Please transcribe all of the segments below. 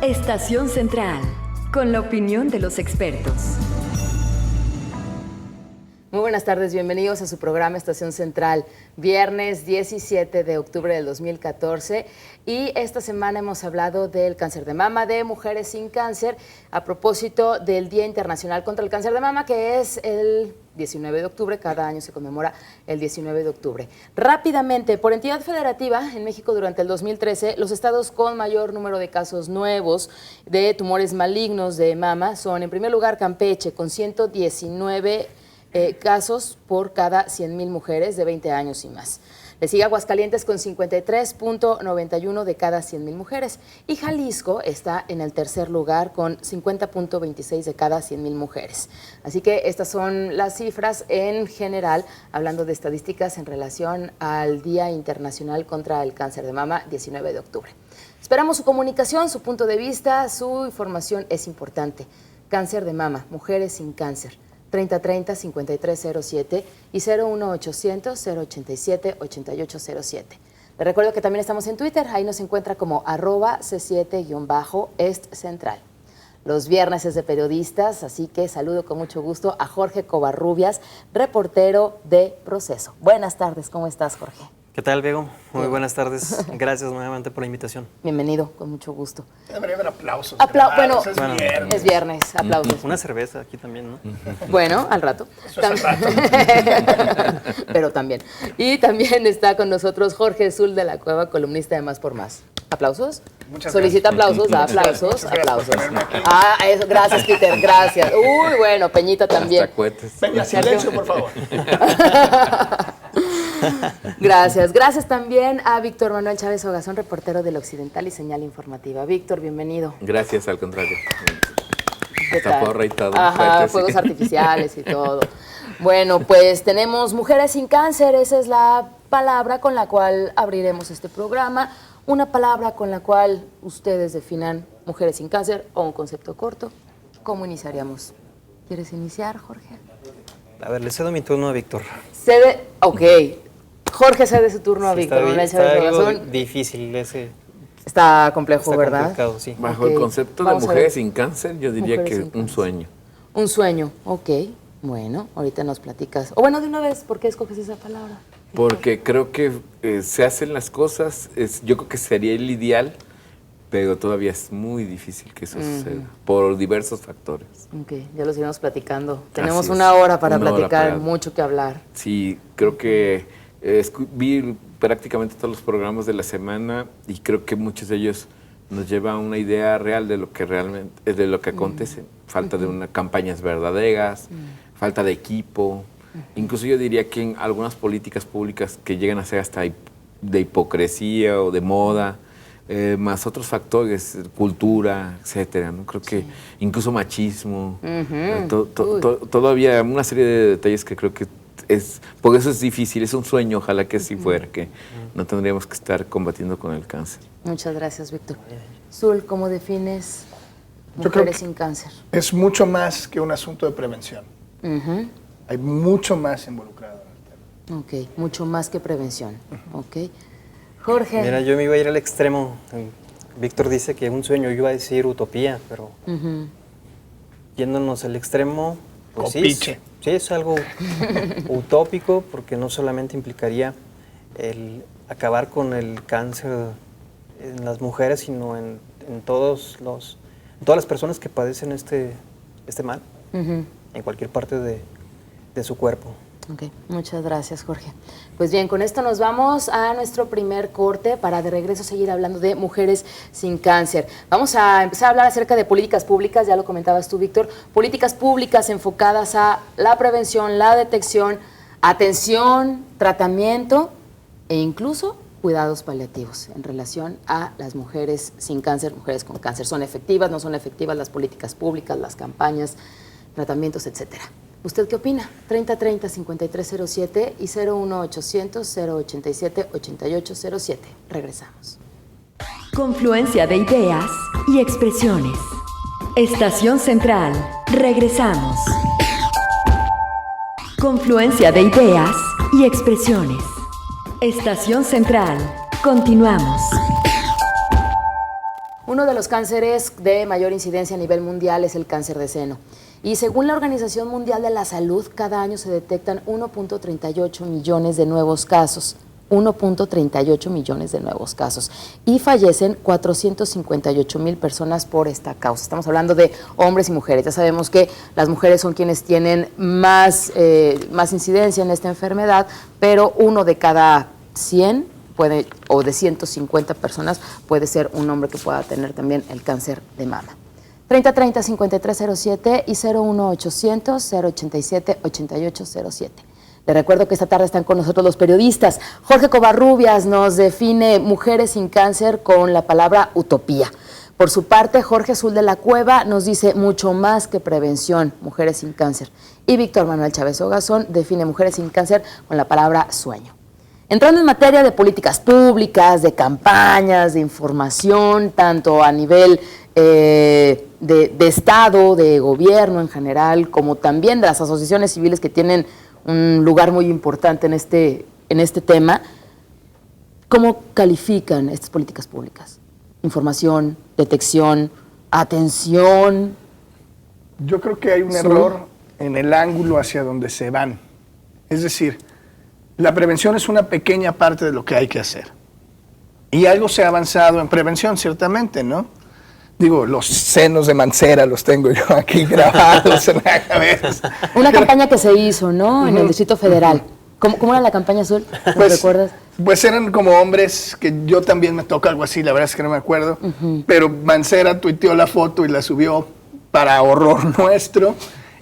Estación Central, con la opinión de los expertos. Muy buenas tardes, bienvenidos a su programa Estación Central, viernes 17 de octubre del 2014. Y esta semana hemos hablado del cáncer de mama, de mujeres sin cáncer, a propósito del Día Internacional contra el Cáncer de Mama, que es el 19 de octubre, cada año se conmemora el 19 de octubre. Rápidamente, por entidad federativa, en México durante el 2013, los estados con mayor número de casos nuevos de tumores malignos de mama son, en primer lugar, Campeche, con 119 casos por cada 100,000 mujeres de 20 años y más. Le sigue Aguascalientes con 53.91 de cada 100,000 mujeres. Y Jalisco está en el tercer lugar con 50.26 de cada 100,000 mujeres. Así que estas son las cifras en general, hablando de estadísticas en relación al Día Internacional contra el Cáncer de Mama, 19 de octubre. Esperamos su comunicación, su punto de vista, su información es importante. Cáncer de mama, mujeres sin cáncer. 3030-5307 y 01800-087-8807. Les recuerdo que también estamos en Twitter, ahí nos encuentra como @C7-EstCentral. Los viernes es de periodistas, así que saludo con mucho gusto a Jorge Covarrubias, reportero de Proceso. Buenas tardes, ¿cómo estás, Jorge? ¿Qué tal, Bego? Muy buenas tardes. Gracias nuevamente por la invitación. Bienvenido, con mucho gusto. Debería haber aplausos. Bueno, viernes. es viernes, aplausos. Una cerveza aquí también, ¿no? Bueno, al rato. Eso es al rato. Pero también. Y también está con nosotros Jorge Zul de la Cueva, columnista de Más por Más. ¿Aplausos? Muchas Solicita gracias. aplausos, da aplausos, Muchas gracias por aplausos. tenerme aquí. Eso, gracias, Peter, gracias. Uy, bueno, Peñita también. Hasta cohetes. Venga, silencio, por favor. Gracias. Gracias también a Víctor Manuel Chávez Ogazón, reportero del Occidental y Señal Informativa. Víctor, bienvenido. Gracias, al contrario. ¿Qué Hasta tal? porra y todo. Ajá, Cohetes, fuegos sí. artificiales y todo. Bueno, pues tenemos Mujeres sin Cáncer, esa es la palabra con la cual abriremos este programa. Una palabra con la cual ustedes definan Mujeres sin Cáncer o un concepto corto. ¿Cómo iniciaríamos? ¿Quieres iniciar, Jorge? A ver, le cedo mi turno a Víctor. Ok. Jorge cede su turno a Sí, Víctor Manuel está Chávez algo Ogazón. difícil ese. Está complejo, Está ¿verdad? complicado, sí. Bajo Ok, el concepto de vamos a ver. mujeres sin cáncer, yo diría Mujeres que sin un cáncer. sueño. Un sueño, ok. Bueno, ahorita nos platicas. O bueno, de una vez, ¿por qué escoges esa palabra? Porque creo que se hacen las cosas, yo creo que sería el ideal, pero todavía es muy difícil que eso suceda, por diversos factores. Ok, ya lo seguimos platicando. Tenemos Así una es, hora para una hora platicar, para- mucho que hablar. Sí, creo que vi prácticamente todos los programas de la semana y creo que muchos de ellos nos llevan a una idea real de lo que realmente, de lo que acontece. Falta de unas campañas verdaderas, falta de equipo. Incluso yo diría que en algunas políticas públicas que llegan a ser hasta de hipocresía o de moda, más otros factores, cultura, etcétera, ¿no? Creo que incluso machismo, todavía una serie de detalles que creo que por eso es difícil, es un sueño, ojalá que así fuera, que no tendríamos que estar combatiendo con el cáncer. Muchas gracias, Víctor. Zul, ¿cómo defines Yo creo Mujeres que- sin Cáncer? Es mucho más que un asunto de prevención. Ujú. Hay mucho más involucrado en el tema. Ok, mucho más que prevención. Ok. Jorge. Mira, yo me iba a ir al extremo. Víctor dice que un sueño, yo iba a decir utopía, pero Ujú. yéndonos al extremo, pues Copiche. sí, es algo utópico, porque no solamente implicaría el acabar con el cáncer en las mujeres, sino en todas las personas que padecen este mal, Ujú. en cualquier parte de su cuerpo. Ok, muchas gracias, Jorge. Pues bien, con esto nos vamos a nuestro primer corte para de regreso seguir hablando de Mujeres sin Cáncer. Vamos a empezar a hablar acerca de políticas públicas, ya lo comentabas tú, Víctor, políticas públicas enfocadas a la prevención, la detección, atención, tratamiento e incluso cuidados paliativos en relación a las mujeres sin cáncer, mujeres con cáncer. ¿Son efectivas, no son efectivas las políticas públicas, las campañas, tratamientos, etcétera? ¿Usted qué opina? 3030-5307 y 01800-087-8807. Regresamos. Confluencia de ideas y expresiones. Estación Central. Regresamos. Confluencia de ideas y expresiones. Estación Central. Continuamos. Uno de los cánceres de mayor incidencia a nivel mundial es el cáncer de seno. Y según la Organización Mundial de la Salud, cada año se detectan 1.38 millones de nuevos casos. 1.38 millones de nuevos casos. Y fallecen 458,000 personas por esta causa. Estamos hablando de hombres y mujeres. Ya sabemos que las mujeres son quienes tienen más incidencia en esta enfermedad, pero uno de cada 100 puede, o de 150 personas puede ser un hombre que pueda tener también el cáncer de mama. 3030-5307 y 01800-087-8807. Les recuerdo que esta tarde están con nosotros los periodistas. Jorge Covarrubias nos define Mujeres sin Cáncer con la palabra utopía. Por su parte, Jorge Azul de la Cueva nos dice mucho más que prevención, Mujeres sin Cáncer. Y Víctor Manuel Chávez Ogazón define Mujeres sin Cáncer con la palabra sueño. Entrando en materia de políticas públicas, de campañas, de información, tanto a nivel de Estado, de gobierno en general, como también de las asociaciones civiles que tienen un lugar muy importante en este tema. ¿Cómo califican estas políticas públicas? Información, detección, atención. Yo creo que hay un error en el ángulo hacia donde se van. Es decir, la prevención es una pequeña parte de lo que hay que hacer. Y algo se ha avanzado en prevención, ciertamente, ¿no? Digo, los senos de Mancera los tengo yo aquí grabados en la cabeza. Una campaña que se hizo, ¿no? En el Distrito Federal. ¿Cómo era la campaña, Azul? ¿Me recuerdas? Pues eran como hombres, que yo también me toca algo así, la verdad es que no me acuerdo. Pero Mancera tuiteó la foto y la subió para horror nuestro.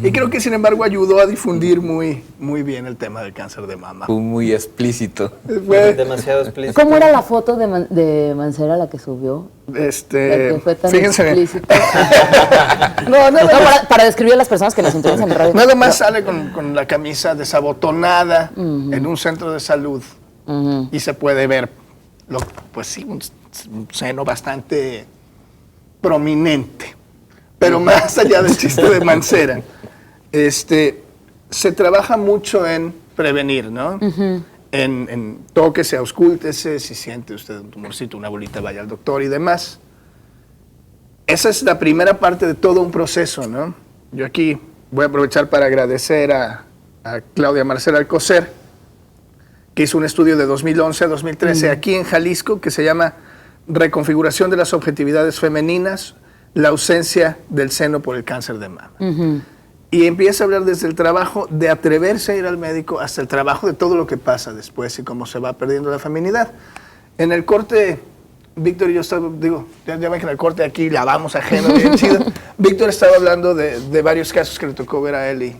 Y creo que, sin embargo, ayudó a difundir muy bien el tema del cáncer de mama. Fue muy explícito. Demasiado explícito. ¿Cómo era la foto de Mancera la que subió? La que fue tan Fíjense. explícita. Para describir a las personas que nos interesan en radio. Nada más sale con la camisa desabotonada en un centro de salud y se puede ver, pues sí, un seno bastante prominente. Pero más allá del chiste de Mancera, se trabaja mucho en prevenir, ¿no? En tóquese, auscúltese, si siente usted un tumorcito, una bolita, vaya al doctor y demás. Esa es la primera parte de todo un proceso, ¿no? Yo aquí voy a aprovechar para agradecer a Claudia Marcela Alcocer, que hizo un estudio de 2011 a 2013 aquí en Jalisco, que se llama Reconfiguración de las objetividades femeninas, la ausencia del seno por el cáncer de mama. Y empieza a hablar desde el trabajo de atreverse a ir al médico hasta el trabajo de todo lo que pasa después y cómo se va perdiendo la feminidad. En el corte, Víctor y yo estaba, ya ven que en el corte aquí la vamos ajeno, bien chido. Víctor estaba hablando de varios casos que le tocó ver a él y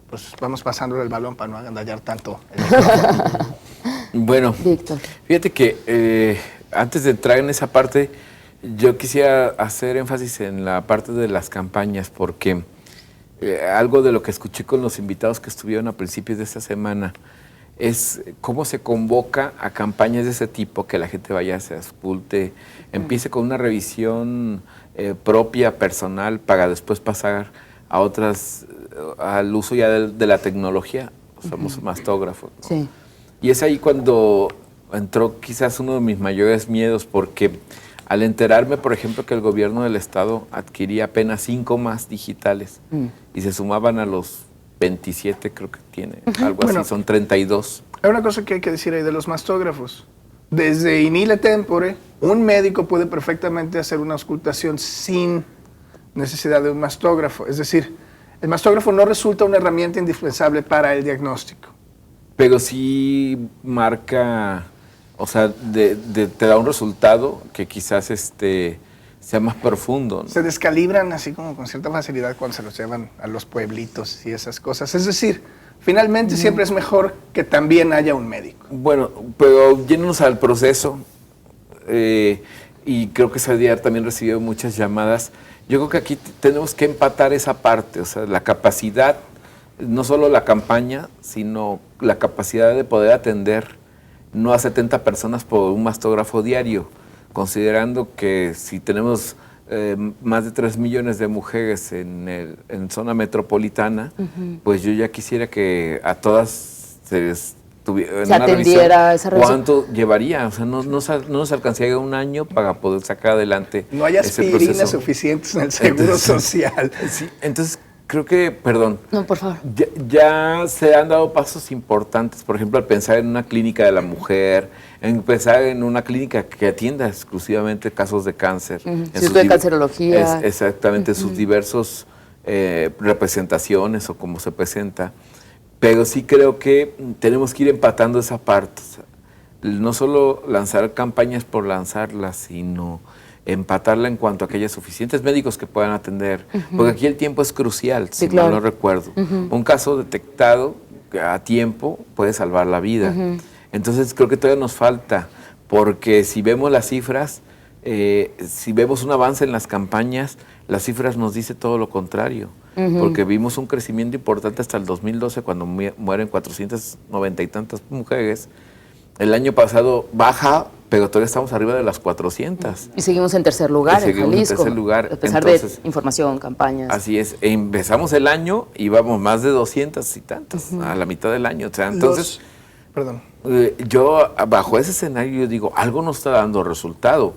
pues vamos pasándole el balón para no agandallar tanto. Bueno, Víctor. Fíjate que antes de entrar en esa parte, yo quisiera hacer énfasis en la parte de las campañas, porque algo de lo que escuché con los invitados que estuvieron a principios de esta semana es cómo se convoca a campañas de ese tipo, que la gente vaya, se ausculte, empiece con una revisión propia, personal, para después pasar a otras, al uso ya de la tecnología. Somos mastógrafos, ¿no? Sí. Y es ahí cuando entró quizás uno de mis mayores miedos, porque al enterarme, por ejemplo, que el gobierno del estado adquiría apenas 5 más digitales y se sumaban a los 27, creo que tiene, algo así, son 32. Hay una cosa que hay que decir ahí de los mastógrafos. Desde in ile tempore, un médico puede perfectamente hacer una auscultación sin necesidad de un mastógrafo. Es decir, el mastógrafo no resulta una herramienta indispensable para el diagnóstico. Pero sí marca, o sea, te da un resultado que quizás sea más profundo, ¿no? Se descalibran así como con cierta facilidad cuando se los llevan a los pueblitos y esas cosas. Es decir, finalmente siempre es mejor que también haya un médico. Bueno, pero yéndonos al proceso, y creo que ese día también recibió muchas llamadas, yo creo que aquí tenemos que empatar esa parte, o sea, la capacidad, no solo la campaña, sino la capacidad de poder atender no a 70 personas por un mastógrafo diario, considerando que si tenemos más de 3 millones de mujeres en zona metropolitana, pues yo ya quisiera que a todas se les se atendiera esa revisión. ¿Cuánto llevaría? O sea, no nos alcanzaría un año para poder sacar adelante. No hay aspirinas suficientes en el Seguro Social. Sí, entonces creo que, perdón. No, por favor. Ya se han dado pasos importantes, por ejemplo, al pensar en una clínica de la mujer, en pensar en una clínica que atienda exclusivamente casos de cáncer. Instituto de Cancerología. Exactamente, sus diversos representaciones o cómo se presenta. Pero sí creo que tenemos que ir empatando esa parte. O sea, no solo lanzar campañas por lanzarlas, sino empatarla en cuanto a que haya suficientes médicos que puedan atender. Porque aquí el tiempo es crucial, si mal no recuerdo. Un caso detectado a tiempo puede salvar la vida. Entonces creo que todavía nos falta, porque si vemos las cifras, si vemos un avance en las campañas, las cifras nos dice todo lo contrario. Porque vimos un crecimiento importante hasta el 2012, cuando mueren 490 y tantas mujeres. El año pasado baja, pero todavía estamos arriba de las 400. Y seguimos en tercer lugar en Jalisco. En tercer lugar. A pesar de información, campañas. Así es. Empezamos el año y vamos más de 200 y tantas a la mitad del año. O sea, entonces, yo bajo ese escenario yo digo, algo no está dando resultado.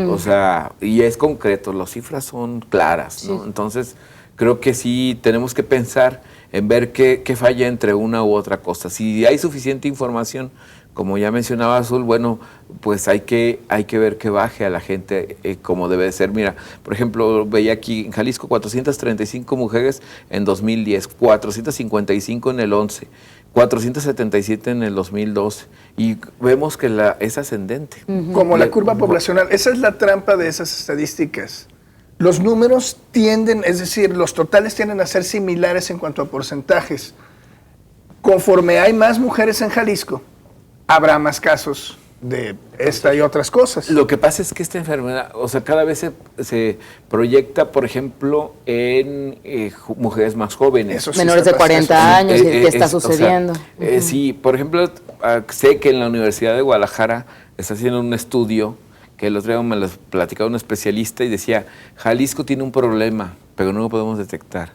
O sea, y es concreto, las cifras son claras, ¿no? Entonces, creo que sí tenemos que pensar en ver qué falla entre una u otra cosa. Si hay suficiente información, como ya mencionaba Azul, bueno, pues hay que ver que baje a la gente como debe de ser. Mira, por ejemplo, veía aquí en Jalisco 435 mujeres en 2010, 455 en el 11, 477 en el 2012, y vemos que es ascendente. Como la curva poblacional, esa es la trampa de esas estadísticas. Los números tienden, es decir, los totales tienden a ser similares en cuanto a porcentajes. Conforme hay más mujeres en Jalisco, habrá más casos de esta y otras cosas. Lo que pasa es que esta enfermedad, o sea, cada vez se proyecta, por ejemplo, en mujeres más jóvenes. Eso sí, menores de 40 años, ¿qué está sucediendo? O sea, sí, por ejemplo, sé que en la Universidad de Guadalajara está haciendo un estudio que el otro día me lo platicaba un especialista y decía, Jalisco tiene un problema, pero no lo podemos detectar.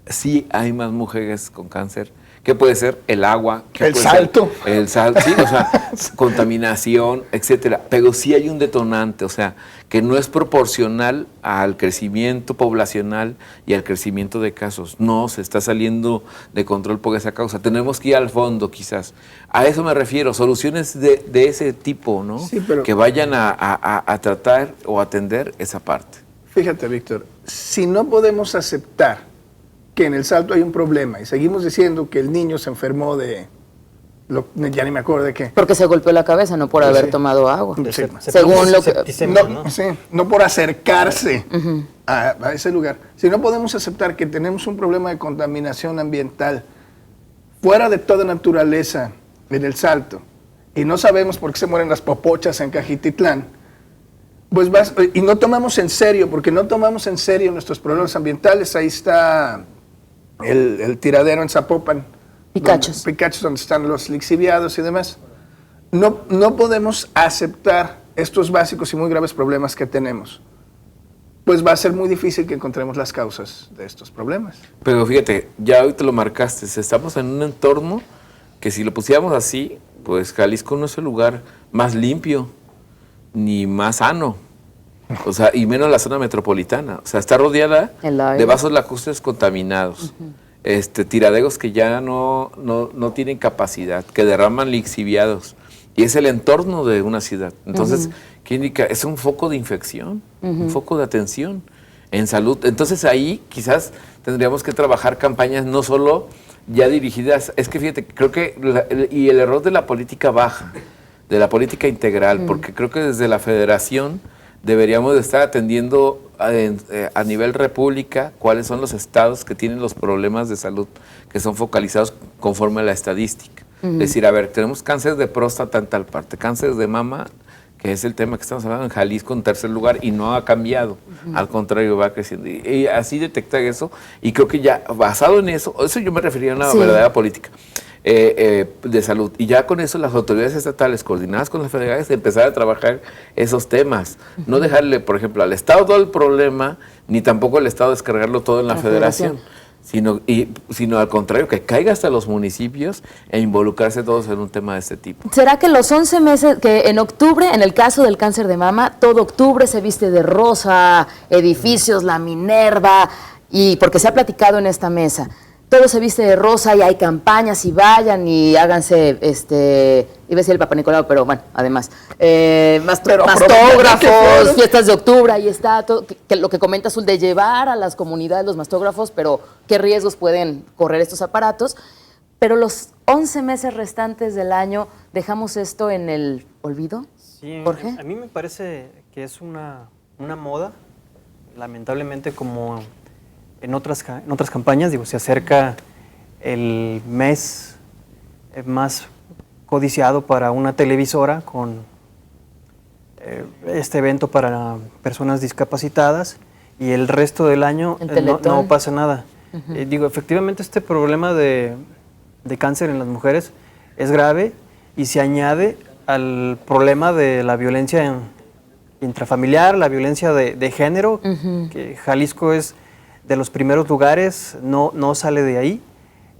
Sí hay más mujeres con cáncer. ¿Qué puede ser? El agua. El salto. El salto, sí, o sea, contaminación, etcétera. Pero sí hay un detonante, o sea, que no es proporcional al crecimiento poblacional y al crecimiento de casos. No, se está saliendo de control por esa causa. Tenemos que ir al fondo, quizás. A eso me refiero, soluciones de ese tipo, ¿no? Sí, pero que vayan a tratar o atender esa parte. Fíjate, Víctor, si no podemos aceptar que en el Salto hay un problema y seguimos diciendo que el niño se enfermó ya ni me acuerdo de qué. Porque se golpeó la cabeza, no por haber tomado agua. Sí. Según lo que... No por acercarse a ese lugar. Si no podemos aceptar que tenemos un problema de contaminación ambiental fuera de toda naturaleza en el Salto y no sabemos por qué se mueren las popochas en Cajititlán, pues y no tomamos en serio, porque no tomamos en serio nuestros problemas ambientales. Ahí está el tiradero en Zapopan. Picachos. Picachos, donde están los lixiviados y demás. No podemos aceptar estos básicos y muy graves problemas que tenemos. Pues va a ser muy difícil que encontremos las causas de estos problemas. Pero fíjate, ya hoy te lo marcaste, estamos en un entorno que si lo pusiéramos así, pues Jalisco no es el lugar más limpio ni más sano, o sea, y menos la zona metropolitana. O sea, está rodeada de vasos lacustres contaminados, tiraderos que ya no tienen capacidad, que derraman lixiviados, y es el entorno de una ciudad. Entonces, ¿qué indica? Es un foco de infección, un foco de atención en salud. Entonces ahí quizás tendríamos que trabajar campañas no solo ya dirigidas, es que fíjate, creo que, y el error de la política baja, de la política integral, porque creo que desde la federación deberíamos de estar atendiendo a nivel república cuáles son los estados que tienen los problemas de salud que son focalizados conforme a la estadística. Es decir, a ver, tenemos cáncer de próstata en tal parte, cáncer de mama, que es el tema que estamos hablando en Jalisco en tercer lugar, y no ha cambiado, al contrario, va creciendo. Y así detectar eso, y creo que ya basado en eso yo me refería a una verdadera política de salud. Y ya con eso las autoridades estatales, coordinadas con las federales, empezar a trabajar esos temas. No dejarle, por ejemplo, al Estado todo el problema, ni tampoco al Estado descargarlo todo en la federación. sino al contrario, que caiga hasta los municipios e involucrarse todos en un tema de este tipo. ¿Será que los 11 meses, que en octubre, en el caso del cáncer de mama, todo octubre se viste de rosa, edificios, la Minerva, y porque se ha platicado en esta mesa, todo se viste de rosa y hay campañas y vayan y háganse, iba a decir el Papa Nicolau, pero bueno, además, mastógrafos, fiestas de octubre, ahí está, todo, que lo que comenta Azul, de llevar a las comunidades los mastógrafos, pero qué riesgos pueden correr estos aparatos. Pero los 11 meses restantes del año, ¿dejamos esto en el olvido, Sí, Jorge? a mí me parece que es una moda, lamentablemente, como en otras campañas, digo, se acerca el mes más codiciado para una televisora con este evento para personas discapacitadas, y el resto del año no pasa nada. Digo, efectivamente este problema de cáncer en las mujeres es grave y se añade al problema de la violencia intrafamiliar, la violencia de género, que Jalisco es de los primeros lugares, no sale de ahí.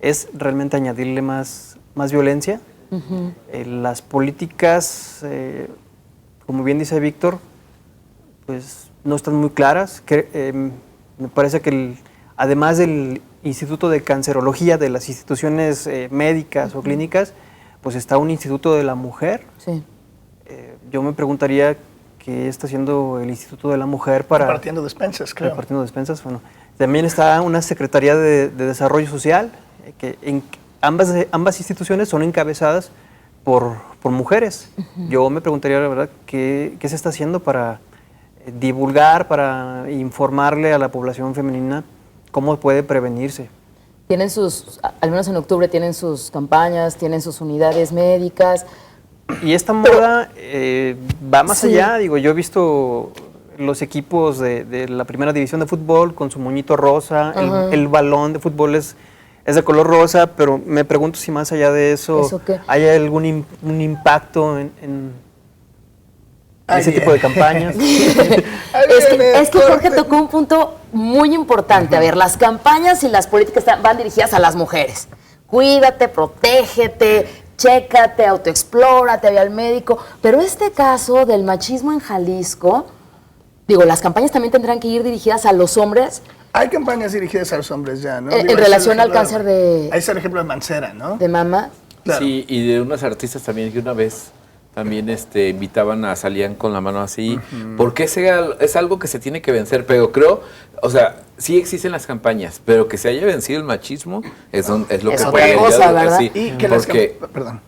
Es realmente añadirle más violencia. Las políticas, como bien dice Víctor, pues no están muy claras. Me parece que además del Instituto de Cancerología, de las instituciones médicas o clínicas, pues está un Instituto de la Mujer. Sí. Yo me preguntaría qué está haciendo el Instituto de la Mujer para... Repartiendo despensas, creo. Repartiendo despensas, bueno. También está una Secretaría de Desarrollo Social, que ambas instituciones son encabezadas por mujeres. Yo me preguntaría, la verdad, qué se está haciendo para divulgar, para informarle a la población femenina cómo puede prevenirse. Tienen al menos en octubre, tienen sus campañas, tienen sus unidades médicas. Y esta moda va más Sí. allá. Digo, yo he visto los equipos de la primera división de fútbol con su moñito rosa, el balón de fútbol es de color rosa, pero me pregunto si más allá de eso, ¿Eso qué? hay algún un impacto en ese tipo de campañas. Es que Jorge tocó un punto muy importante. A ver, las campañas y las políticas van dirigidas a las mujeres. Cuídate, protégete, chécate, autoexplórate, ve al médico. Pero este caso del machismo en Jalisco, digo, las campañas también tendrán que ir dirigidas a los hombres. Hay campañas dirigidas a los hombres ya, ¿no? En Digo, relación ahí está el al cáncer de- Ahí está el ejemplo de Mancera, ¿no? de mama. Claro. Sí, y de unas artistas también que una vez también invitaban salían con la mano así, porque es algo que se tiene que vencer, pero creo, o sea, sí existen las campañas, pero que se haya vencido el machismo es lo Es que otra puede cosa, ¿verdad? sí, Y que porque perdón.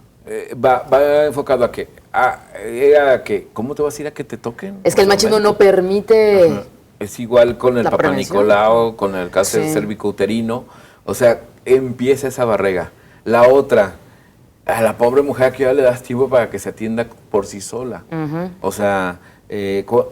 va enfocado a que, ¿cómo te vas a ir a que te toquen? Es que el machismo no permite... Es igual con el La Papa prevención. Nicolau, con el cáncer Sí. cervicouterino. O sea, empieza esa barrera. La otra, a la pobre mujer que ya le das tiempo para que se atienda por sí sola. O sea,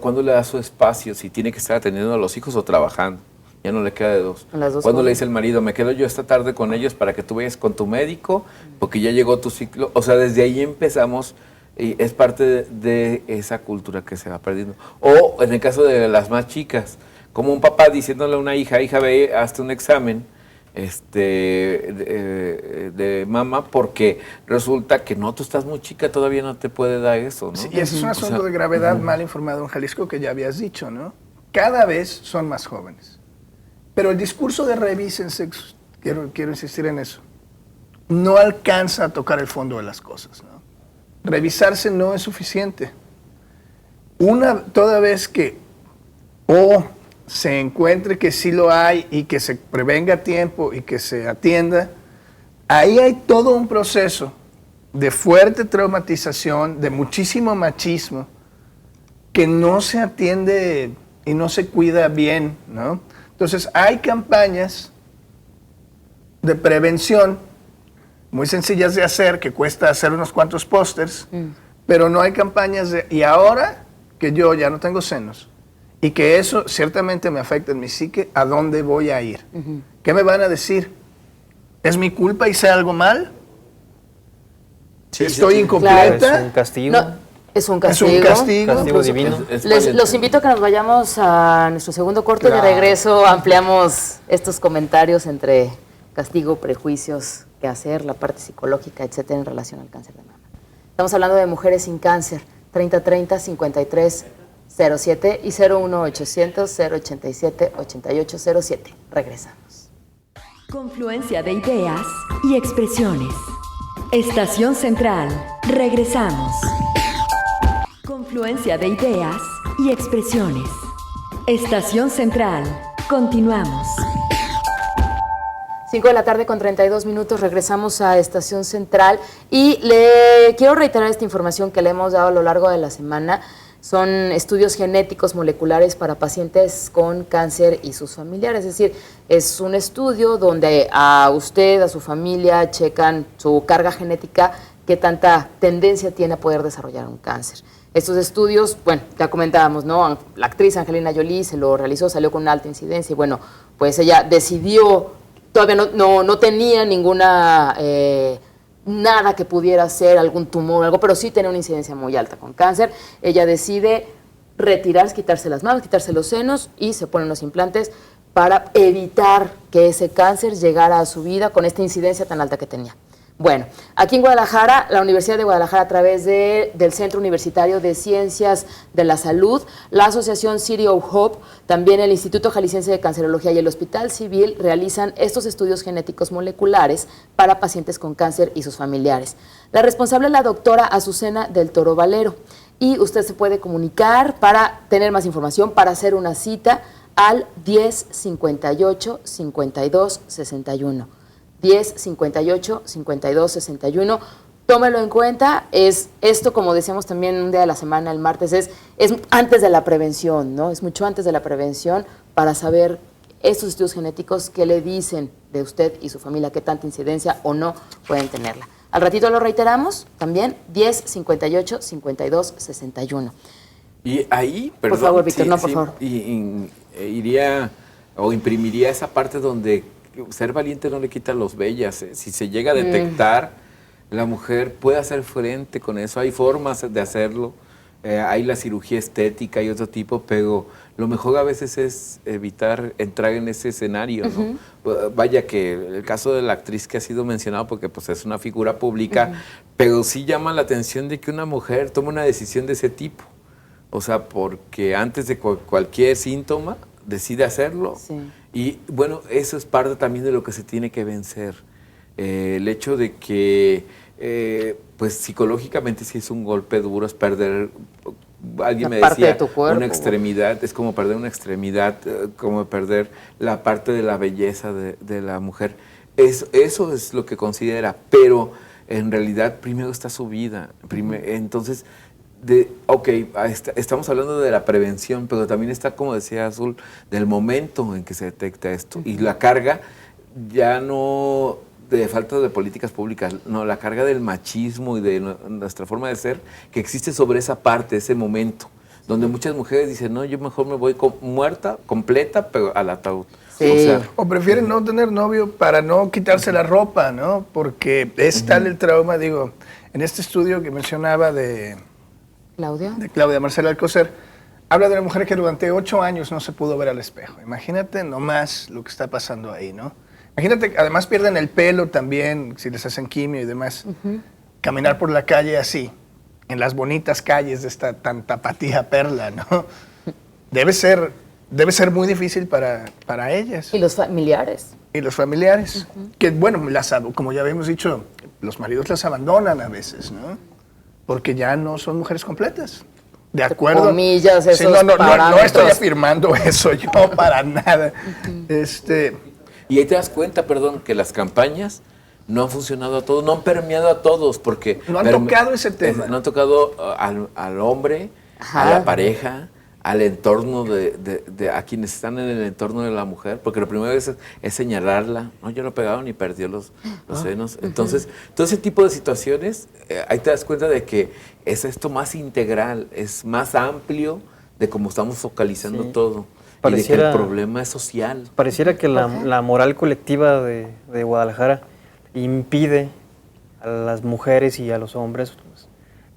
¿cuándo le das su espacio? Si tiene que estar atendiendo a los hijos o trabajando. Ya no le queda de dos. Las dos ¿Cuándo cosas. le dice el marido, me quedo yo esta tarde con ellos para que tú vayas con tu médico? Porque ya llegó tu ciclo. O sea, desde ahí empezamos. Y es parte de esa cultura que se va perdiendo. O en el caso de las más chicas, como un papá diciéndole a una hija, ve, hazte un examen de mama, porque resulta que no, tú estás muy chica, todavía no te puede dar eso, ¿no? Sí, y ese es un asunto de gravedad mal informado en Jalisco que ya habías dicho, ¿no? Cada vez son más jóvenes. Pero el discurso de revísense, quiero insistir en eso, no alcanza a tocar el fondo de las cosas, ¿no? Revisarse no es suficiente. Toda vez que se encuentre que sí lo hay y que se prevenga a tiempo y que se atienda, ahí hay todo un proceso de fuerte traumatización, de muchísimo machismo, que no se atiende y no se cuida bien, ¿no? Entonces hay campañas de prevención muy sencillas de hacer, que cuesta hacer unos cuantos pósters, pero no hay campañas y ahora que yo ya no tengo senos, y que eso ciertamente me afecta en mi psique, ¿a dónde voy a ir? ¿Qué me van a decir? ¿Es mi culpa? ¿Hice algo mal? ¿Estoy incompleta? Es un castigo. No, Es un castigo. Es un castigo. Castigo divino. Los invito a que nos vayamos a nuestro segundo corte. Claro. De regreso ampliamos estos comentarios entre castigo, prejuicios, qué hacer, la parte psicológica, etcétera, en relación al cáncer de mama. Estamos hablando de mujeres sin cáncer. 3030-5307 y 01800-087-8807. Regresamos. Confluencia de ideas y expresiones. Estación Central. Regresamos. Confluencia de ideas y expresiones. Estación Central. Continuamos. 5 de la tarde con 32 minutos, regresamos a Estación Central y le quiero reiterar esta información que le hemos dado a lo largo de la semana. Son estudios genéticos moleculares para pacientes con cáncer y sus familiares. Es decir, es un estudio donde a usted, a su familia, checan su carga genética, qué tanta tendencia tiene a poder desarrollar un cáncer. Estos estudios, bueno, ya comentábamos, ¿no? La actriz Angelina Jolie se lo realizó, salió con una alta incidencia y bueno, pues ella decidió, todavía no tenía ninguna, nada que pudiera ser algún tumor o algo, pero sí tenía una incidencia muy alta con cáncer. Ella decide retirarse, quitarse las mamas, quitarse los senos y se ponen los implantes para evitar que ese cáncer llegara a su vida con esta incidencia tan alta que tenía. Bueno, aquí en Guadalajara, la Universidad de Guadalajara, a través del Centro Universitario de Ciencias de la Salud, la Asociación City of Hope, también el Instituto Jalisciense de Cancerología y el Hospital Civil realizan estos estudios genéticos moleculares para pacientes con cáncer y sus familiares. La responsable es la doctora Azucena del Toro Valero y usted se puede comunicar para tener más información, para hacer una cita al 10 58 52 61. 10 58 52 61. Tómelo en cuenta. Es esto, como decíamos también un día de la semana, el martes, es antes de la prevención, ¿no? Es mucho antes de la prevención para saber estos estudios genéticos qué le dicen de usted y su familia, qué tanta incidencia o no pueden tenerla. Al ratito lo reiteramos, también 10 58 52 61. Y ahí, perdón. Por favor, Víctor, por favor. Iría o imprimiría esa parte donde ser valiente no le quita los bellas. Si se llega a detectar, la mujer puede hacer frente con eso. Hay formas de hacerlo. Hay la cirugía estética y otro tipo, pero lo mejor a veces es evitar entrar en ese escenario, ¿no? Vaya que el caso de la actriz que ha sido mencionado, porque pues es una figura pública, pero sí llama la atención de que una mujer tome una decisión de ese tipo. O sea, porque antes de cualquier síntoma decide hacerlo. Sí. Y bueno, eso es parte también de lo que se tiene que vencer. El hecho de que, pues psicológicamente sí es un golpe duro, es perder, alguien me decía, una extremidad, es como perder una extremidad, como perder la parte de la belleza de la mujer. Eso es lo que considera, pero en realidad primero está su vida. Entonces, estamos hablando de la prevención, pero también está, como decía Azul, del momento en que se detecta esto. Y la carga ya no de falta de políticas públicas, no, la carga del machismo y de nuestra forma de ser que existe sobre esa parte, ese momento, donde muchas mujeres dicen, no, yo mejor me voy muerta, completa, pero al ataúd. Sí. O prefieren no tener novio para no quitarse la ropa, ¿no? Porque es tal el trauma, digo, en este estudio que mencionaba de Claudia Marcela Alcocer, habla de una mujer que durante 8 años no se pudo ver al espejo. Imagínate nomás lo que está pasando ahí, ¿no? Imagínate, además pierden el pelo también, si les hacen quimio y demás. Caminar por la calle así, en las bonitas calles de esta tan tapatía perla, ¿no? Debe ser muy difícil para ellas. Y los familiares. Y los familiares, que bueno, como ya habíamos dicho, los maridos las abandonan a veces, ¿no? Porque ya no son mujeres completas. De acuerdo. Comillas, esos sí, no estoy afirmando eso yo para nada. Y ahí te das cuenta, perdón, que las campañas no han funcionado a todos, no han permeado a todos, porque no han tocado ese tema. No han tocado al hombre, a la pareja, al entorno a quienes están en el entorno de la mujer, porque lo primero es señalarla. No, yo no he pegado ni perdió los senos. Entonces, todo ese tipo de situaciones, ahí te das cuenta de que es esto más integral, es más amplio de cómo estamos focalizando todo. Y de que el problema es social. Pareciera que la moral colectiva de Guadalajara impide a las mujeres y a los hombres pues,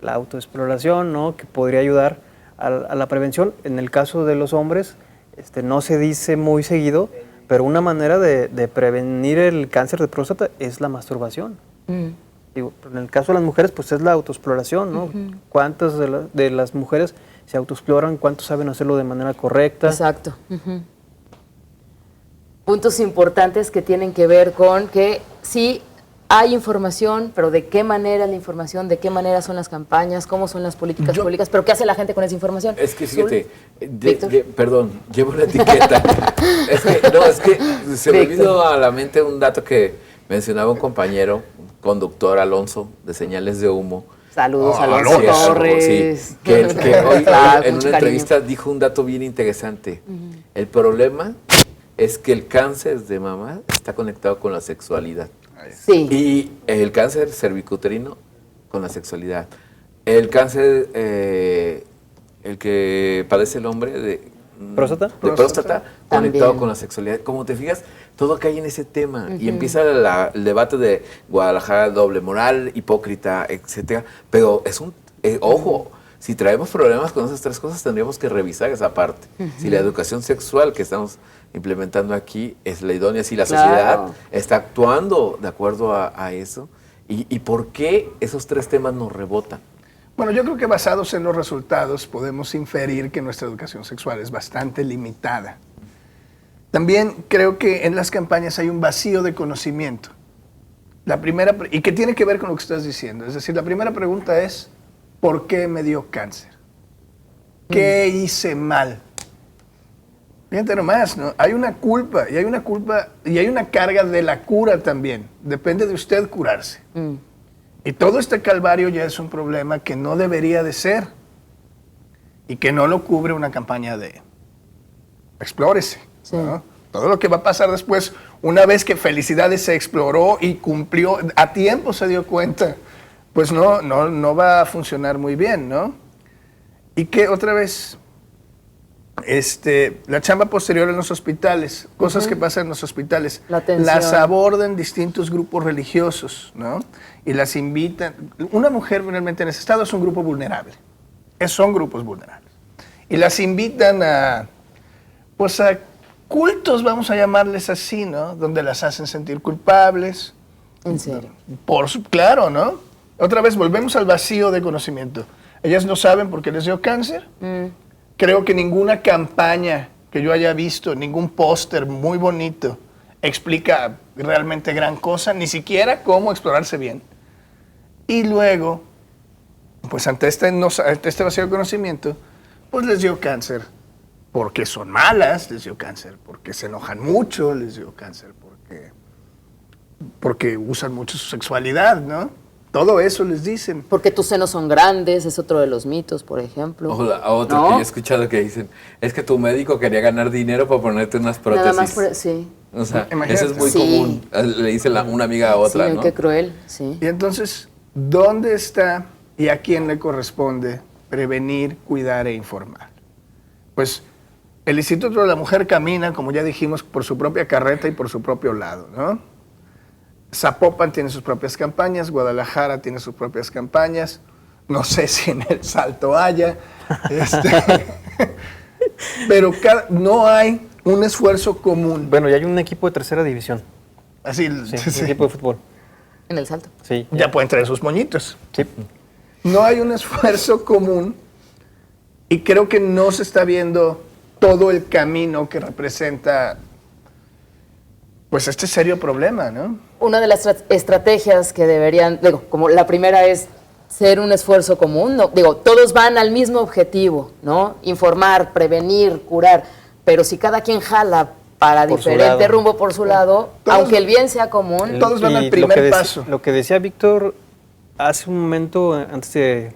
la autoexploración, ¿no? Que podría ayudar a la prevención. En el caso de los hombres, no se dice muy seguido, pero una manera de prevenir el cáncer de próstata es la masturbación. Digo, en el caso de las mujeres, pues es la autoexploración, ¿no? ¿Cuántas de las mujeres se autoexploran? ¿Cuántos saben hacerlo de manera correcta? Exacto. Puntos importantes que tienen que ver con que sí hay información, pero de qué manera la información, de qué manera son las campañas, cómo son las políticas públicas, pero qué hace la gente con esa información. Es que fíjate, Víctor. perdón, llevo la etiqueta. es que se me vino a la mente un dato que mencionaba un compañero, conductor Alonso, de Señales de Humo. Saludos a Alonso Torres. Sí, que hoy Claro, en mucho una cariño. entrevista dijo un dato bien interesante. El problema es que el cáncer de mama está conectado con la sexualidad. Sí. Y el cáncer cervicuterino con la sexualidad. El cáncer, el que padece el hombre de ¿Próstata? De próstata conectado También. con la sexualidad. Como te fijas, todo cae en ese tema. Y empieza el debate de Guadalajara, doble moral, hipócrita, etcétera. Pero es un, ojo, si traemos problemas con esas tres cosas, tendríamos que revisar esa parte. Si la educación sexual que estamos implementando aquí es la idónea, si la sociedad está actuando de acuerdo a eso, y por qué esos tres temas nos rebotan. Bueno, yo creo que basados en los resultados podemos inferir que nuestra educación sexual es bastante limitada. También creo que en las campañas hay un vacío de conocimiento. La primera, y que tiene que ver con lo que estás diciendo. Es decir, la primera pregunta es, ¿por qué me dio cáncer? ¿Qué hice mal? Fíjate nomás, ¿no? Hay una culpa, y hay una carga de la cura también. Depende de usted curarse. Y todo este calvario ya es un problema que no debería de ser y que no lo cubre una campaña de explórese. Sí. ¿No? Todo lo que va a pasar después, una vez que Felicidades se exploró y cumplió, a tiempo se dio cuenta, pues no va a funcionar muy bien, ¿no? Y que otra vez, la chamba posterior en los hospitales, cosas que pasan en los hospitales, La atención. las abordan distintos grupos religiosos, ¿no? Y las invitan. Una mujer realmente en ese estado es un grupo vulnerable. Son grupos vulnerables. Y las invitan a cultos, vamos a llamarles así, ¿no? Donde las hacen sentir culpables. ¿En serio? Claro, ¿no? Otra vez volvemos al vacío de conocimiento. Ellas no saben por qué les dio cáncer. Creo que ninguna campaña que yo haya visto, ningún póster muy bonito, explica realmente gran cosa, ni siquiera cómo explorarse bien. Y luego, pues ante este vacío de conocimiento, pues les dio cáncer porque son malas, les dio cáncer porque se enojan mucho, les dio cáncer porque usan mucho su sexualidad, ¿no? Todo eso les dicen. Porque tus senos son grandes, es otro de los mitos, por ejemplo. Otro ¿No? que yo he escuchado que dicen, es que tu médico quería ganar dinero para ponerte unas prótesis. Nada más sí. O sea, Imagínate. eso es muy Sí. común. Le dice una amiga a otra, Sí, ¿no? qué cruel, sí. Y entonces, ¿dónde está y a quién le corresponde prevenir, cuidar e informar? Pues el Instituto de la Mujer camina, como ya dijimos, por su propia carreta y por su propio lado, ¿no? Zapopan tiene sus propias campañas, Guadalajara tiene sus propias campañas, no sé si en El Salto haya, pero no hay un esfuerzo común. Bueno, ya hay un equipo de tercera división. Así, Sí, sí. un equipo de fútbol. En el salto. Sí. Ya pueden traer sus moñitos. Sí. No hay un esfuerzo común y creo que no se está viendo todo el camino que representa pues este serio problema, ¿no? Una de las estrategias que deberían, como la primera es ser un esfuerzo común, ¿no? Todos van al mismo objetivo, ¿no? Informar, prevenir, curar, pero si cada quien jala para Por su diferente lado. rumbo por su lado, Todos- aunque el bien sea común, Todos van al Y primer paso. Lo que decía Víctor hace un momento, antes de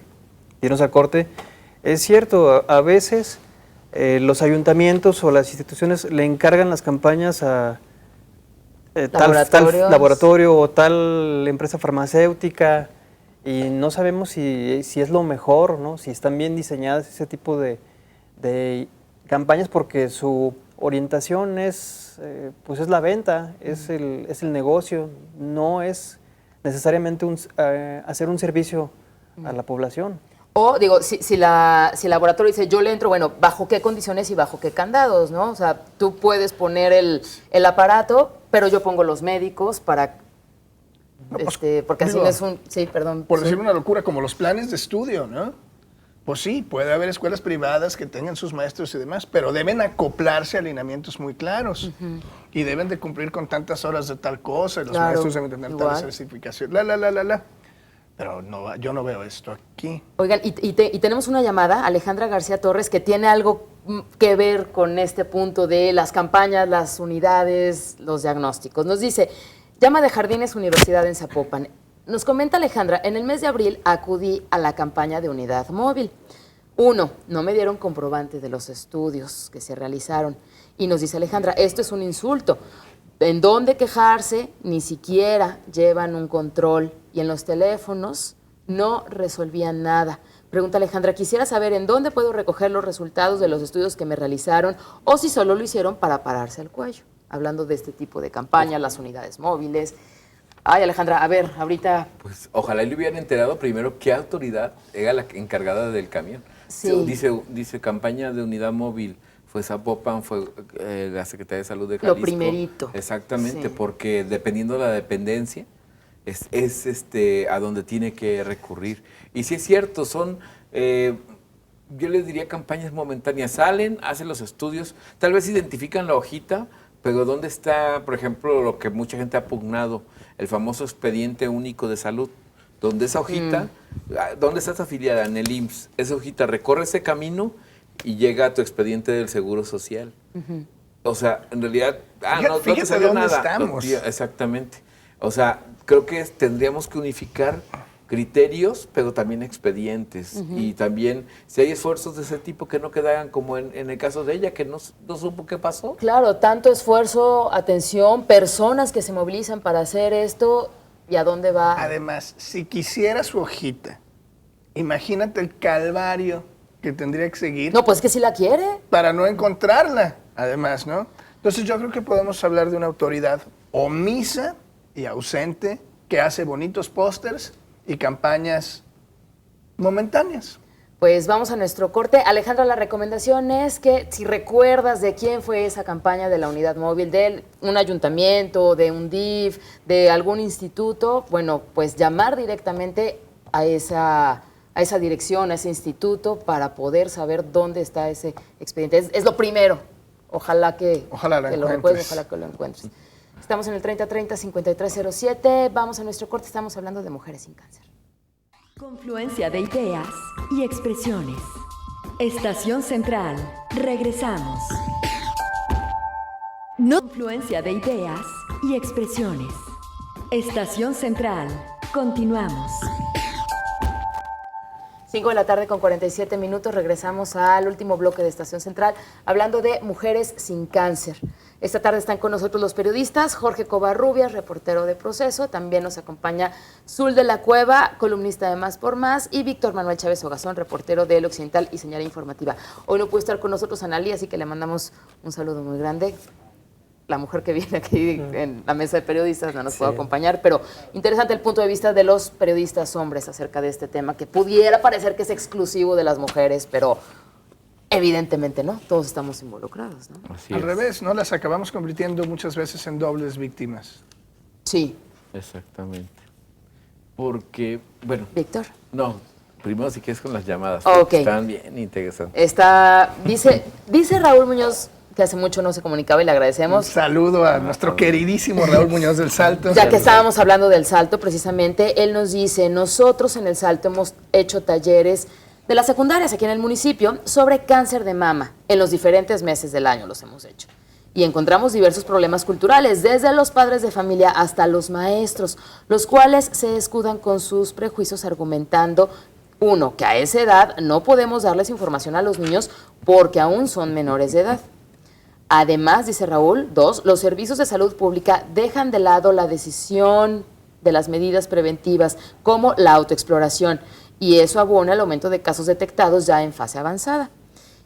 irnos a corte, es cierto, a veces los ayuntamientos o las instituciones le encargan las campañas a tal Laboratorios. laboratorio o tal empresa farmacéutica y no sabemos si es lo mejor, ¿no? Si están bien diseñadas ese tipo de campañas porque su orientación es la venta, es el negocio, no es necesariamente hacer un servicio a la población. O, digo, si el laboratorio dice, yo le entro, bueno, ¿bajo qué condiciones y bajo qué candados, no? O sea, tú puedes poner el aparato, pero yo pongo los médicos para... No, pues, porque digo, así no es un... Sí, perdón. Por sí. decir una locura, como los planes de estudio, ¿no? Pues sí, puede haber escuelas privadas que tengan sus maestros y demás, pero deben acoplarse a alineamientos muy claros. Y deben de cumplir con tantas horas de tal cosa, y los Claro, maestros deben tener igual. tal certificación, Pero no, yo no veo esto aquí. Oigan, y tenemos una llamada, Alejandra García Torres, que tiene algo que ver con este punto de las campañas, las unidades, los diagnósticos. Nos dice, llama de Jardines Universidad en Zapopan. Nos comenta Alejandra, en el mes de abril acudí a la campaña de unidad móvil. 1, no me dieron comprobante de los estudios que se realizaron. Y nos dice Alejandra, esto es un insulto. ¿En dónde quejarse? Ni siquiera llevan un control. Y en los teléfonos no resolvían nada. Pregunta Alejandra, quisiera saber en dónde puedo recoger los resultados de los estudios que me realizaron o si solo lo hicieron para pararse el cuello. Hablando de este tipo de campañas, las unidades móviles. Ay, Alejandra, a ver, ahorita... Pues ojalá le hubieran enterado primero qué autoridad era la encargada del camión. Sí. Dice campaña de unidad móvil. Fue Zapopan, fue la Secretaría de Salud de Jalisco. Lo primerito. Exactamente, Sí. porque dependiendo de la dependencia, es a donde tiene que recurrir. Y sí es cierto, son, yo les diría campañas momentáneas. Salen, hacen los estudios, tal vez identifican la hojita, pero ¿dónde está, por ejemplo, lo que mucha gente ha pugnado? El famoso expediente único de salud. Donde esa hojita, ¿dónde estás afiliada? En el IMSS. Esa hojita recorre ese camino y llega a tu expediente del Seguro Social. O sea, en realidad, no te Fíjate salió dónde nada. estamos. Exactamente. O sea, creo que tendríamos que unificar criterios, pero también expedientes. Y también, si hay esfuerzos de ese tipo, que no quedaran como en el caso de ella, que no supo qué pasó. Claro, tanto esfuerzo, atención, personas que se movilizan para hacer esto, ¿y a dónde va? Además, si quisiera su hojita, imagínate el calvario que tendría que seguir No, pues que si la quiere. para no encontrarla, además, ¿no? Entonces yo creo que podemos hablar de una autoridad omisa y ausente que hace bonitos pósters y campañas momentáneas. Pues vamos a nuestro corte. Alejandra, la recomendación es que si recuerdas de quién fue esa campaña de la unidad móvil, de un ayuntamiento, de un DIF, de algún instituto, bueno, pues llamar directamente a esa dirección, a ese instituto, para poder saber dónde está ese expediente. Es lo primero. Ojalá Ojalá lo que lo encuentres. recuerdes, ojalá que lo encuentres. Estamos en el 3030-5307. Vamos a nuestro corte. Estamos hablando de mujeres sin cáncer. Confluencia de ideas y expresiones. Estación Central. Regresamos. Confluencia de ideas y expresiones. Estación Central. Continuamos. 5 de la tarde con 47 minutos, regresamos al último bloque de Estación Central, hablando de mujeres sin cáncer. Esta tarde están con nosotros los periodistas, Jorge Covarrubias, reportero de Proceso, también nos acompaña Zul de la Cueva, columnista de Más por Más, y Víctor Manuel Chávez Ogazón, reportero de El Occidental y Señal Informativa. Hoy no puede estar con nosotros Analí, así que le mandamos un saludo muy grande. La mujer que viene aquí en la mesa de periodistas no nos puede acompañar, pero interesante el punto de vista de los periodistas hombres acerca de este tema, que pudiera parecer que es exclusivo de las mujeres, pero evidentemente no, todos estamos involucrados, ¿no? Así Al es. revés, ¿no? Las acabamos convirtiendo muchas veces en dobles víctimas. Sí. Exactamente. Porque, bueno, Víctor. no, primero si quieres con las llamadas, Ok. porque están bien interesantes. Dice Raúl Muñoz, que hace mucho no se comunicaba y le Un agradecemos. saludo a nuestro queridísimo Raúl Muñoz del Salto. Ya que estábamos hablando del Salto, precisamente, él nos dice, nosotros en el Salto hemos hecho talleres de las secundarias aquí en el municipio sobre cáncer de mama. En los diferentes meses del año los hemos hecho. Y encontramos diversos problemas culturales, desde los padres de familia hasta los maestros, los cuales se escudan con sus prejuicios argumentando, uno, que a esa edad no podemos darles información a los niños porque aún son menores de edad. Además, dice Raúl, 2, los servicios de salud pública dejan de lado la decisión de las medidas preventivas, como la autoexploración, y eso abona el aumento de casos detectados ya en fase avanzada.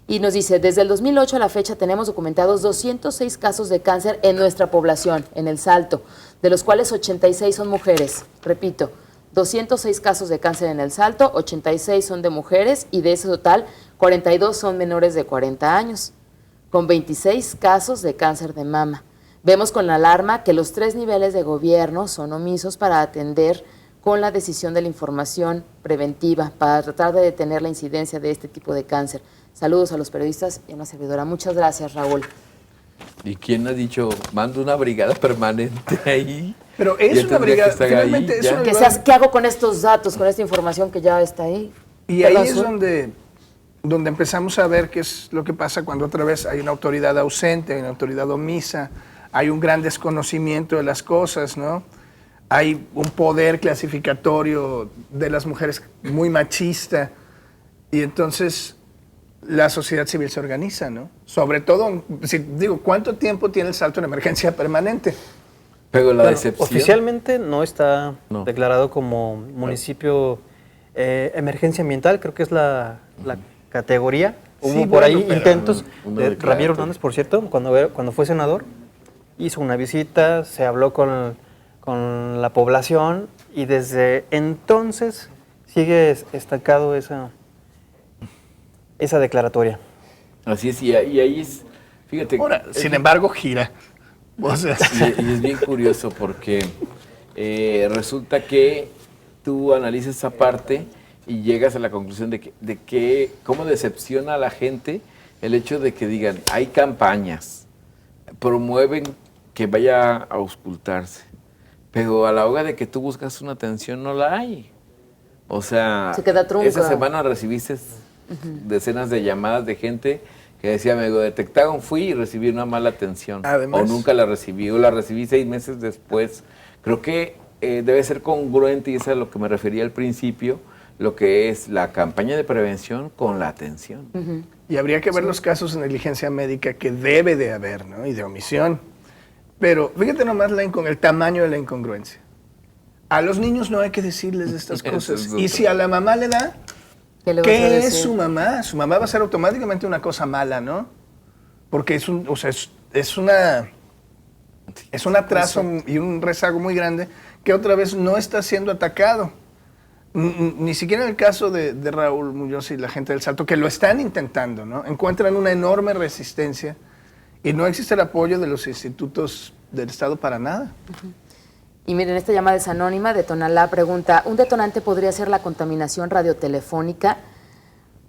Y nos dice, desde el 2008 a la fecha tenemos documentados 206 casos de cáncer en nuestra población, en El Salto, de los cuales 86 son mujeres. Repito, 206 casos de cáncer en El Salto, 86 son de mujeres y de ese total, 42 son menores de 40 años, con 26 casos de cáncer de mama. Vemos con la alarma que los 3 niveles de gobierno son omisos para atender con la decisión de la información preventiva, para tratar de detener la incidencia de este tipo de cáncer. Saludos a los periodistas y a una servidora. Muchas gracias, Raúl. ¿Y quién ha dicho, mando una brigada permanente ahí? Pero es una brigada, finalmente es una brigada. ¿Qué hago con estos datos, con esta información que ya está ahí? Y ahí es donde empezamos a ver qué es lo que pasa cuando otra vez hay una autoridad ausente, hay una autoridad omisa, hay un gran desconocimiento de las cosas, ¿no? Hay un poder clasificatorio de las mujeres muy machista y entonces la sociedad civil se organiza, ¿no? Sobre todo, si digo, ¿cuánto tiempo tiene El Salto en emergencia permanente? Pero la decepción. Oficialmente no está declarado como municipio emergencia ambiental, creo que es la categoría. Hubo por ahí intentos de Ramiro Hernández, por cierto, cuando fue senador, hizo una visita, se habló con la población y desde entonces sigue estancado esa declaratoria. Así es, y ahí es, fíjate. Ahora, sin embargo, gira. O sea, y es bien curioso porque resulta que tú analizas esa parte y llegas a la conclusión de que cómo decepciona a la gente el hecho de que digan, hay campañas, promueven que vaya a auscultarse, pero a la hora de que tú buscas una atención no la hay. O sea, se queda trunca. Esa semana recibiste decenas de llamadas de gente que decía, me lo detectaron, fui y recibí una mala atención. Además, o nunca la recibí, o la recibí 6 meses después. Creo que debe ser congruente, y eso es a lo que me refería al principio, lo que es la campaña de prevención con la atención. Y habría que ver los casos de negligencia médica que debe de haber, ¿no? Y de omisión. Pero fíjate nomás con el tamaño de la incongruencia. A los niños no hay que decirles estas cosas. Y si a la mamá le da, ¿qué es su mamá? Su mamá va a ser automáticamente una cosa mala, ¿no? Porque es un atraso y un rezago muy grande que otra vez no está siendo atacado. Ni siquiera en el caso de Raúl Muñoz y la gente del Salto, que lo están intentando, ¿no? Encuentran una enorme resistencia y no existe el apoyo de los institutos del Estado para nada. Y miren, esta llamada es anónima, de Tonalá pregunta, ¿un detonante podría ser la contaminación radiotelefónica?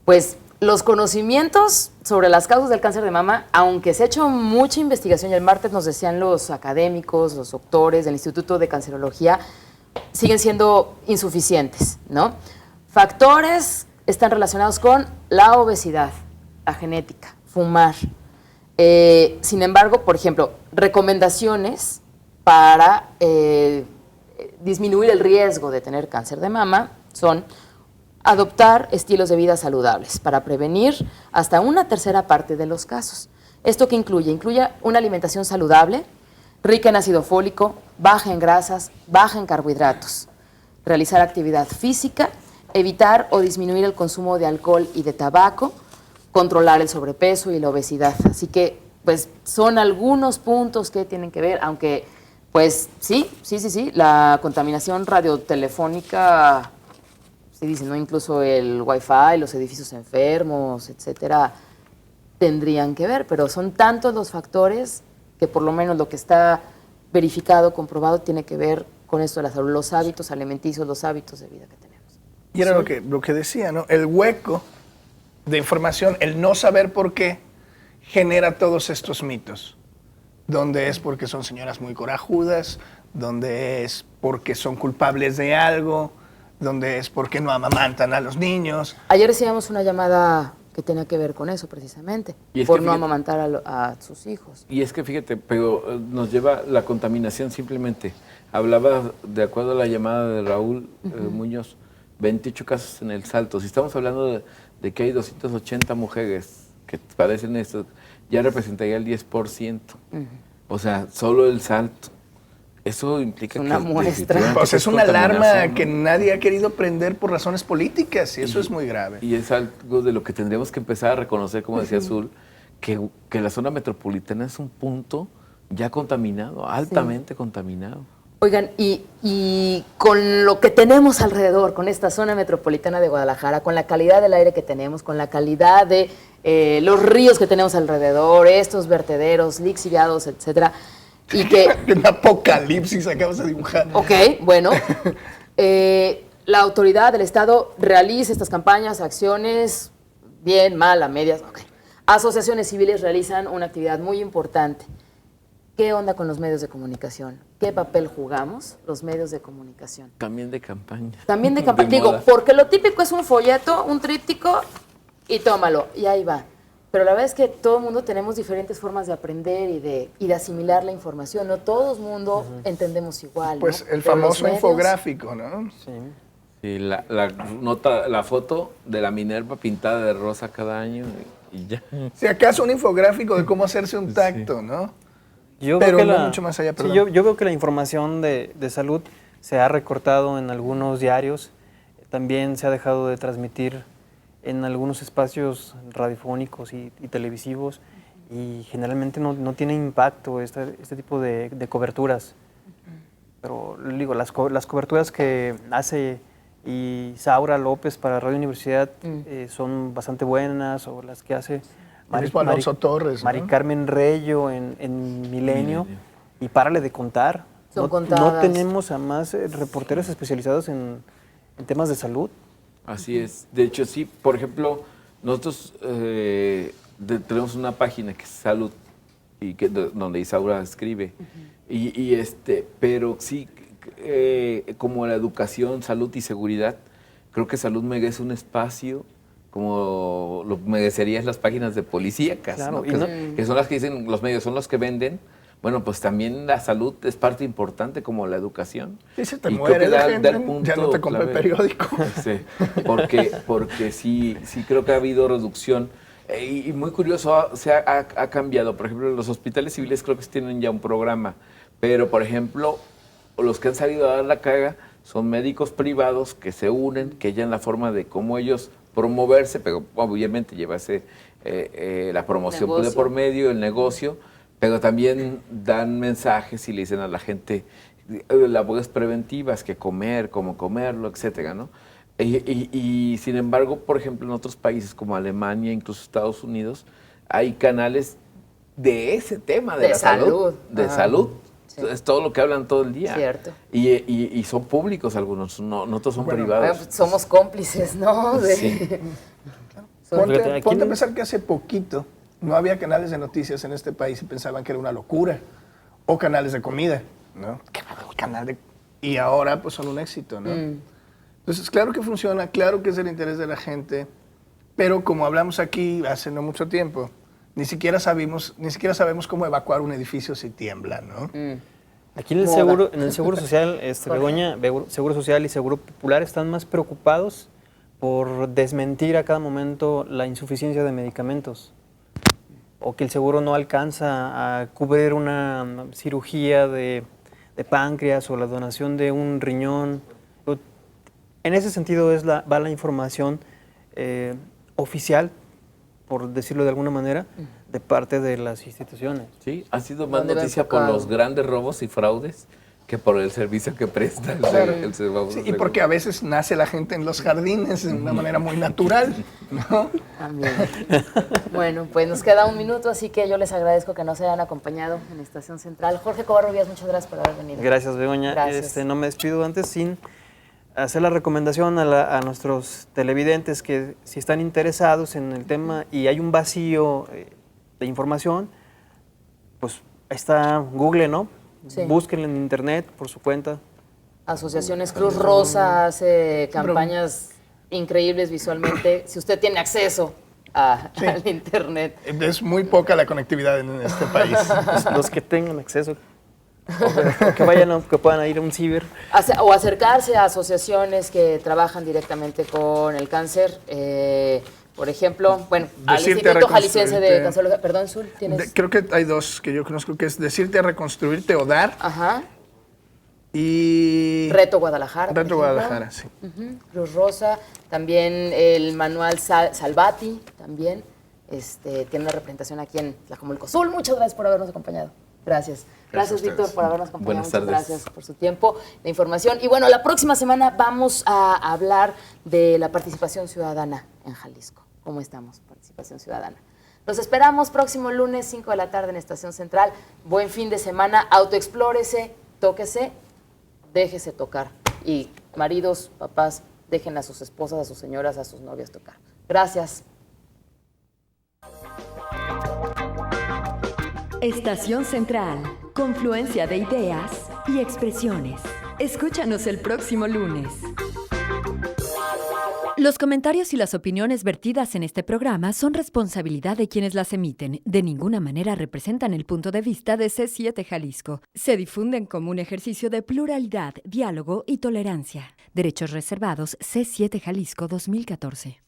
Pues los conocimientos sobre las causas del cáncer de mama, aunque se ha hecho mucha investigación, y el martes nos decían los académicos, los doctores del Instituto de Cancerología, siguen siendo insuficientes, ¿no? Factores están relacionados con la obesidad, la genética, fumar. Sin embargo, por ejemplo, recomendaciones para disminuir el riesgo de tener cáncer de mama son adoptar estilos de vida saludables para prevenir hasta una tercera parte de los casos. ¿Esto qué incluye? Incluye una alimentación saludable, rica en ácido fólico, baja en grasas, baja en carbohidratos. Realizar actividad física, evitar o disminuir el consumo de alcohol y de tabaco, controlar el sobrepeso y la obesidad. Así que, pues, son algunos puntos que tienen que ver, aunque, pues, sí, la contaminación radiotelefónica, se dice, ¿no? Incluso el Wi-Fi, los edificios enfermos, etcétera, tendrían que ver, pero son tantos los factores que por lo menos lo que está verificado, comprobado, tiene que ver con esto de la salud, los hábitos alimenticios, los hábitos de vida que tenemos. Y era lo que decía, ¿no? El hueco de información, el no saber por qué, genera todos estos mitos. Donde es porque son señoras muy corajudas, donde es porque son culpables de algo, donde es porque no amamantan a los niños. Ayer recibíamos una llamada que tenía que ver con eso precisamente, por no amamantar a sus hijos. Y es que fíjate, pero nos lleva la contaminación simplemente. Hablaba, de acuerdo a la llamada de Raúl Muñoz, 28 casos en El Salto. Si estamos hablando de que hay 280 mujeres que padecen esto, ya representaría el 10%. O sea, solo El Salto. Eso implica una muestra. Pues es una alarma, ¿no?, que nadie ha querido prender por razones políticas, y eso es muy grave. Y es algo de lo que tendríamos que empezar a reconocer, como decía Azul, que la zona metropolitana es un punto ya contaminado, altamente contaminado. Oigan, y con lo que tenemos alrededor, con esta zona metropolitana de Guadalajara, con la calidad del aire que tenemos, con la calidad de los ríos que tenemos alrededor, estos vertederos, lixiviados, etcétera, y que... Un apocalipsis acabas de dibujar. Ok, bueno. La autoridad del Estado realiza estas campañas, acciones, bien, mal, a medias. Okay. Asociaciones civiles realizan una actividad muy importante. ¿Qué onda con los medios de comunicación? ¿Qué papel jugamos los medios de comunicación? También de campaña. También de campaña. Digo, moda. porque lo típico es un folleto, un tríptico y tómalo, y ahí va. Pero la verdad es que todo el mundo tenemos diferentes formas de aprender y de asimilar la información. No todo el mundo entendemos igual. Pues ¿no? el Pero los famoso medios- infográfico, ¿no? Sí. Sí, la foto de la Minerva pintada de rosa cada año y ya. Si acaso un infográfico de cómo hacerse un tacto, ¿no? Yo Pero creo que no mucho más allá, sí, perdón. yo veo que la información de salud se ha recortado en algunos diarios, también se ha dejado de transmitir en algunos espacios radiofónicos y televisivos, y generalmente no tiene impacto este tipo de coberturas. Pero digo, las coberturas que hace Isaura López para Radio Universidad son bastante buenas, o las que hace El mismo Alonso Torres, ¿no? Mari Carmen Reyo en Milenio, y párale de contar. Son No contadas. tenemos a más reporteros especializados en temas de salud. Así es. De hecho, sí, por ejemplo, nosotros tenemos una página que es Salud, y donde Isaura escribe. Pero sí, como la educación, salud y seguridad, creo que Salud merece un espacio como lo merecerían las páginas de policíacas, Claro, ¿no? y Que son las que dicen los medios, son los que venden. Bueno, pues también la salud es parte importante como la educación. Y se te Y muere creo que la da gente, el punto ya no te compra el clave. periódico. Sí, porque sí creo que ha habido reducción. Y muy curioso, ha cambiado. Por ejemplo, los hospitales civiles creo que tienen ya un programa, pero por ejemplo, los que han salido a dar la caga son médicos privados que se unen, que hallan la forma de cómo ellos promoverse, pero obviamente llevarse la promoción de Negocio. por medio, el negocio, pero también dan mensajes y le dicen a la gente labores preventivas, que comer, cómo comerlo, etcétera, ¿no? Y sin embargo, por ejemplo, en otros países como Alemania, incluso Estados Unidos, hay canales de ese tema, de De la salud. De Ajá. salud. Sí. Es todo lo que hablan todo el día. Cierto. Y son públicos algunos, no todos son Bueno, privados. Bueno, pues somos cómplices, ¿no? Sí. Fíjate, aquí Ponte a no- pensar que hace poquito no había canales de noticias en este país y pensaban que era una locura. O canales de comida, ¿no? ¿Qué canal de...? Y ahora pues son un éxito, ¿no? Entonces, claro que funciona, claro que es del interés de la gente, pero como hablamos aquí hace no mucho tiempo, ni siquiera sabemos cómo evacuar un edificio si tiembla, ¿no? Aquí en el Moda. Seguro Social, Begoña, Seguro Social y Seguro Popular están más preocupados por desmentir a cada momento la insuficiencia de medicamentos, o que el seguro no alcanza a cubrir una cirugía de páncreas o la donación de un riñón. En ese sentido va la información oficial, por decirlo de alguna manera, de parte de las instituciones. Sí, ha sido más ¿Dónde va noticia por enfocado? los grandes robos y fraudes que por el servicio que presta el famoso Sí, y seguro. porque a veces nace la gente en los jardines de una manera muy natural, ¿no? También. Bueno, pues nos queda un minuto, así que yo les agradezco que nos hayan acompañado en Estación Central. Jorge Covarrubias, muchas gracias por haber venido. Gracias, Begoña. Gracias. No me despido antes sin hacer la recomendación a nuestros televidentes que si están interesados en el tema y hay un vacío de información, pues ahí está Google, ¿no? Sí. Búsquenlo en internet por su cuenta. Asociaciones Cruz Rosa hace campañas increíbles visualmente. Si usted tiene acceso al internet. Es muy poca la conectividad en este país. Los que tengan acceso, o que puedan ir a un ciber. O acercarse a asociaciones que trabajan directamente con el cáncer. Por ejemplo, bueno, al Decirte a Instituto Jalisciense de reconstruirte. Cancerología. Perdón, Zul, tienes. Creo que hay dos que yo conozco, que es decirte a reconstruirte o dar, Ajá. y Reto Guadalajara. por Reto ejemplo. Guadalajara, sí. Ujú, Cruz Rosa, también el manual Salvati, también tiene una representación aquí en Tlajomulco. Zul, muchas gracias por habernos acompañado. Gracias. Gracias, Víctor, por habernos acompañado. Buenas tardes. Muchas gracias por su tiempo, la información. Y bueno, la próxima semana vamos a hablar de la participación ciudadana en Jalisco. ¿Cómo estamos? Participación ciudadana. Los esperamos próximo lunes, 5 de la tarde en Estación Central. Buen fin de semana. Autoexplórese, tóquese, déjese tocar. Y maridos, papás, dejen a sus esposas, a sus señoras, a sus novias tocar. Gracias. Estación Central, confluencia de ideas y expresiones. Escúchanos el próximo lunes. Los comentarios y las opiniones vertidas en este programa son responsabilidad de quienes las emiten. De ninguna manera representan el punto de vista de C7 Jalisco. Se difunden como un ejercicio de pluralidad, diálogo y tolerancia. Derechos reservados C7 Jalisco 2014.